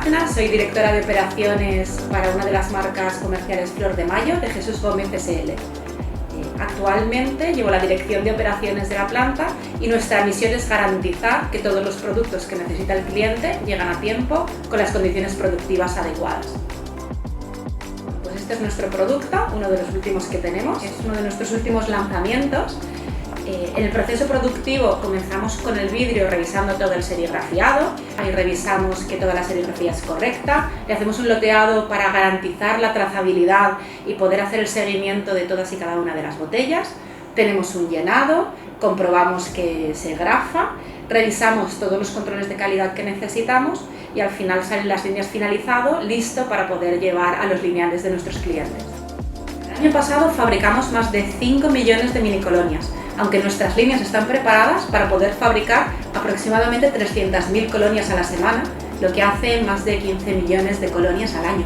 Bárcena, soy directora de operaciones para una de las marcas comerciales Flor de Mayo, de Jesús Gómez SL. Actualmente llevo la dirección de operaciones de la planta y nuestra misión es garantizar que todos los productos que necesita el cliente llegan a tiempo con las condiciones productivas adecuadas. Pues este es nuestro producto, uno de los últimos que tenemos, es uno de nuestros últimos lanzamientos. En el proceso productivo comenzamos con el vidrio revisando todo el serigrafiado, ahí revisamos que toda la serigrafía es correcta, le hacemos un loteado para garantizar la trazabilidad y poder hacer el seguimiento de todas y cada una de las botellas. Tenemos un llenado, comprobamos que se grafa, revisamos todos los controles de calidad que necesitamos y al final salen las líneas finalizado, listo para poder llevar a los lineales de nuestros clientes. El año pasado fabricamos más de 5 millones de minicolonias, aunque nuestras líneas están preparadas para poder fabricar aproximadamente 300.000 colonias a la semana, lo que hace más de 15 millones de colonias al año.